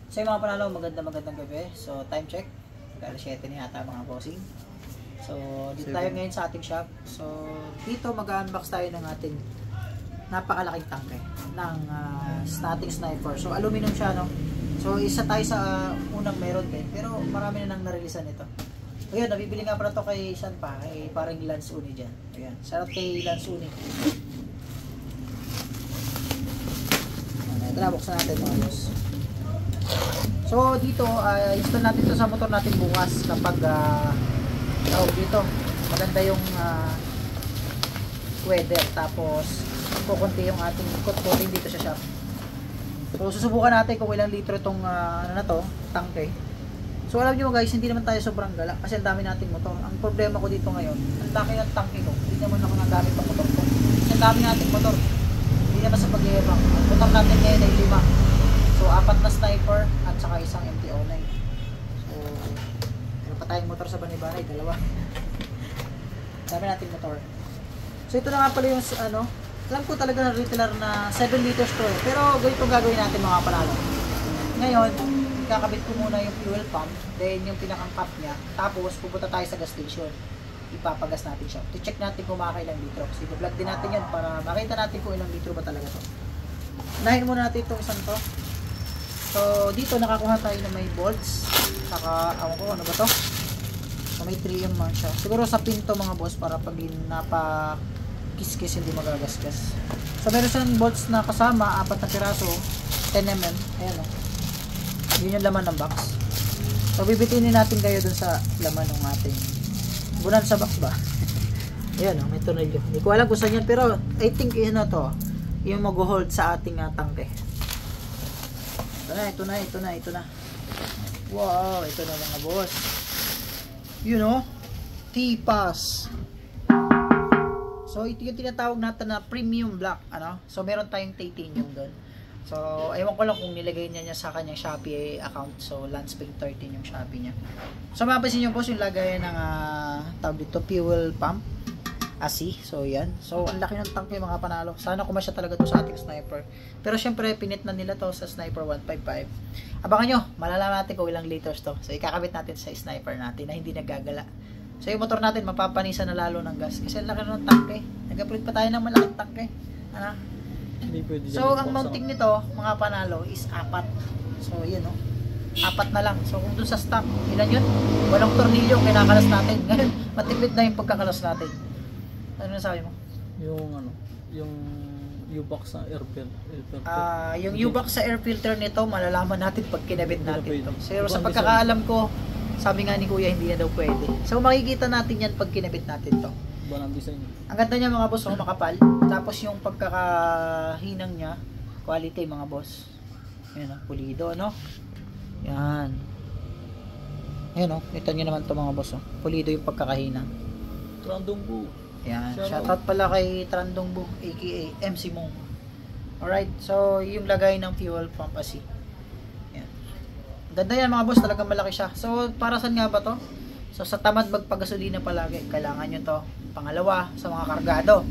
So yung mga panalo, magandang gabi. So time check, alas 7 na yata mga bossing. So dito tayo ngayon sa ating shop. So dito mag-unbox tayo ng ating napakalaking tangke ng ating sniper. So aluminum siya, no? So isa tayo sa unang meron din, pero marami na nang narilisan ito. Ayun, nabibili nga pala to kay San pa, kay parang Lance Uni dyan. Ayan, sarap kay Lance Uni. Ito na, buksan natin mga boss. So dito, install natin to sa motor natin bukas kapag dito maganda yung weather, tapos kukunti yung ating coating dito sa shop. So susubukan natin kung ilang litro itong ano na to, tangke. So alam nyo guys, hindi naman tayo sobrang gala kasi ang dami nating motor. Ang problema ko dito ngayon, ang dami ng tangke ko, hindi naman ako nagamit ang motor ko kasi ang dami nating motor, hindi naman sa pag-iibang. Ang motor natin ngayon ay 5. So 4 na sniper at saka isang MT-09. So meron pa tayong motor sa Banibanay, 2. Dami nating motor. So ito na nga pala yung ano, alam ko talaga na retailer na 7 liters to pero ganito gagawin natin mga panalo. Ngayon, kakabit ko muna yung fuel pump, then yung pinakang cap niya, tapos pupunta tayo sa gas station. Ipapagas natin siya. To-check natin kung makakailang litro. Kasi i-vlog din natin yan para makita natin kung ilang litro ba talaga to. Unahin muna natin itong isang to. So, dito nakakuha tayo na may bolts. Saka, ako ko, ano ba to? So, may trium man siya. Siguro sa pinto mga boss para pag napakis-kis hindi magagasgas. So, meron siyang bolts na kasama, 4 na piraso, 10mm. Ayan o. Yun yung laman ng box. So, bibitinin natin kayo dun sa laman ng ating bunan sa box ba? Ayan o, may tornilyo. Hindi ko alam kung saan yan, pero I think yun na to. Yung mag-hold sa ating tangke. Ito na. Wow, ito na mga boss. You know, T-Pass. So, ito yung tinatawag natin na premium black, ano? So, meron tayong titanium doon. So, ewan ko lang kung nilagay niya sa kanyang Shopee account. So, Lansping 13 yung Shopee niya. So, mapapansin nyo po yung lagay ng tawag dito, fuel pump. Asi. So, yan. So, ang laki ng tangke mga panalo. Sana kumasya talaga to sa ating sniper. Pero, syempre, pinit na nila to sa sniper 155. Abangan nyo, malalaman natin kung ilang liters to. So, ikakabit natin sa sniper natin na hindi nagagala. So, yung motor natin, mapapanisan na lalo ng gas. Kasi ang laki ng tangke. Nag-upload pa tayo ng malaking tangke. Ano? So, ang mounting nito, mga panalo, is 4. So, yun, no? 4 na lang. So, kung dun sa stock, ilan yun? Walang tornilyo, kinakalas natin. Ngayon, matipid na yung pagkakalas natin. Ano nasabi mo? Yung ano, yung U-box sa air filter. Yung U-box sa air filter nito, malalaman natin pag kinabit natin ito. So, sa pagkakaalam ko, sabi nga ni Kuya, hindi na daw pwede. So, makikita natin yan pag kinabit natin to. Ang design. Ang ganda niya mga boss, makapal. Tapos yung pagkakahinang niya, quality mga boss. Ayan o, pulido, no? Yan. Ayan o, ito nyo naman to mga boss. Pulido yung pagkakahinang. Trandong bu. Yan, shoutout pala kay Trandong Bu, aka MC Mong. Alright, so yung lagay ng fuel pump asi. Yan. Ganda yan mga boss, talagang malaki siya. So para saan nga ba to? So sa tamad magpagasolina palagi, kailangan nyo to. Pangalawa, sa mga kargado.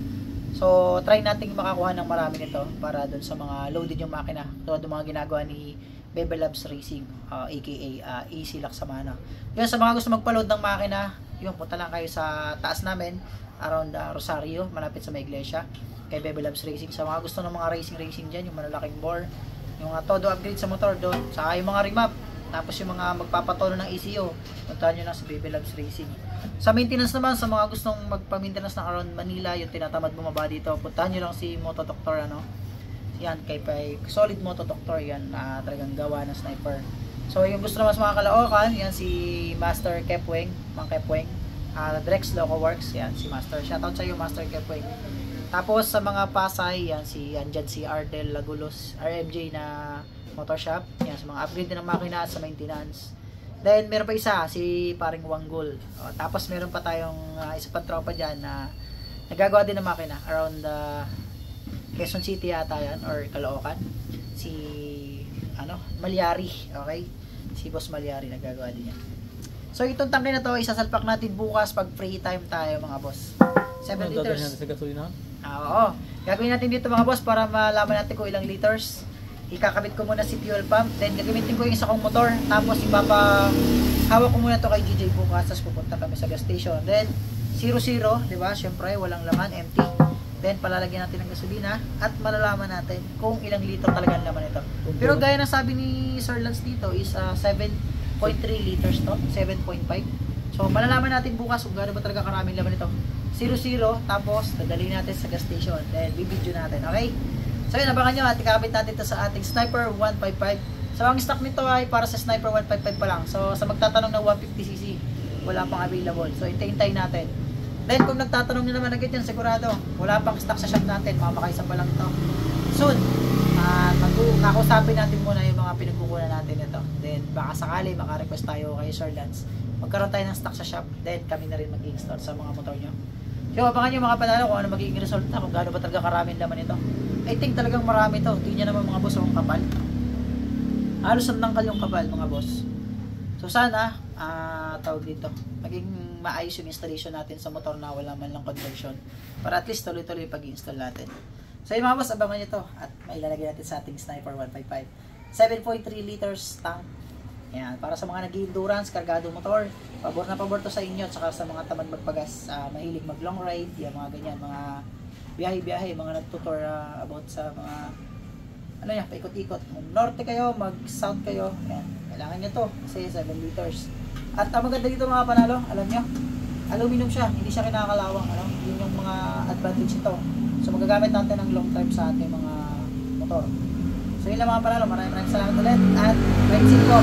So try nating makakuha ng marami nito para dun sa mga loaded yung makina. So yung mga ginagawa ni Bebe Labs Racing, aka AC Laksamana. Yan, sa mga gusto magpa-load ng makina, yun, punta lang kayo sa taas namin around Rosario, malapit sa may iglesia kay Bebe Labs Racing. Sa mga gusto ng mga racing dyan, yung malalaking bore, yung todo upgrade sa motor doon, saka yung mga remap, tapos yung mga magpapatono ng ECU, puntahan nyo lang sa Bebe Labs Racing. Sa maintenance naman, sa mga gustong magpa-maintenance ng around Manila, yung tinatamad bumaba dito, puntahan nyo lang si Moto Doctor, ano, yan, kay Solid Moto Doctor, yan, talagang gawa ng sniper. So yung gusto naman sa mga Caloocan, yan si Master Kepweng, Mang Kepweng, Drex Loco Works, yan si Master. Shoutout sa iyo Master Kepweng. Tapos sa mga Pasay, yan andyan si Ardel Lagulos, RMJ na motor shop. Yan sa mga upgrade din ng makina at sa maintenance. Then meron pa isa si Paring Wanggol. Tapos meron pa tayong isa pang tropa diyan na nagagawa din ng makina around Quezon City yata yan or Caloocan. Si Malyari, okay? Si Boss Malyari nagagawa din yan. So itong tangke na to, isasalpak natin bukas pag free time tayo mga boss. 7 liters. Sa gasolina? Oo. Gagawin natin dito mga boss para malaman natin kung ilang liters. ikakabit ko muna si fuel pump, then gagamitin ko yung isa kong motor, tapos hawak ko muna to kay GJ bukas, tapos pupunta kami sa gas station. Then 0-0, di ba? Syempre walang laman, empty. Then palalagyan natin ng gasolina at malalaman natin kung ilang litro talaga ang laman nito. Pero gaya ng sabi ni Sir Lance dito is 7.3 liters to, 7.5. So malalaman natin bukas kung gaano ba talaga karaming laman nito. 0-0, tapos dadalhin natin sa gas station, then bibidyo natin, okay? So yun, abangan nyo at ikabit natin ito sa ating Sniper 155. So ang stock nito ay para sa Sniper 155 pa lang. So sa magtatanong ng 150cc, wala pang available. So hintay-hintay natin. Then kung nagtatanong nyo naman agad yan, sigurado, wala pang stock sa shop natin, mamakaisa pa lang ito. Soon, kakusapin natin muna yung mga pinagkukunan natin ito. Then baka sakali maka-request tayo kay Sir Lance, magkaroon tayo ng stock sa shop, then kami na rin mag-install sa mga motor nyo. So abangan nyo mga panalo kung ano magiging resulta, kung gaano ba talaga karaming laman ito. I think talagang marami to. Tingnan naman mga boss, ang kapal. Halos ang nangkal yung kapal mga boss. So sana, tawag dito, maging maayos yung installation natin sa motor na wala man lang conversion. Para at least tuloy-tuloy pag-install natin. So yung mga boss, abangan nyo to. At mailalagay natin sa ating Sniper 155. 7.3 liters tank. Ayan, para sa mga nag-endurance, kargado motor. Pabor na pabor to sa inyo. At saka sa mga tamad magpagas, mahilig mag long ride, yung mga ganyan, mga biyahe-biyahe, mga nagtutor about sa mga ano yan, paikot-ikot. Kung norte kayo, mag-south kayo, ayan, kailangan nyo to kasi 7 liters. At ang maganda dito mga panalo, alam nyo, aluminum siya, hindi siya kinakalawang, ano? Yun yung mga advantage ito. So magagamit natin ng long term sa ating mga motor. So yun lang mga panalo, maraming salamat ulit at right seat po.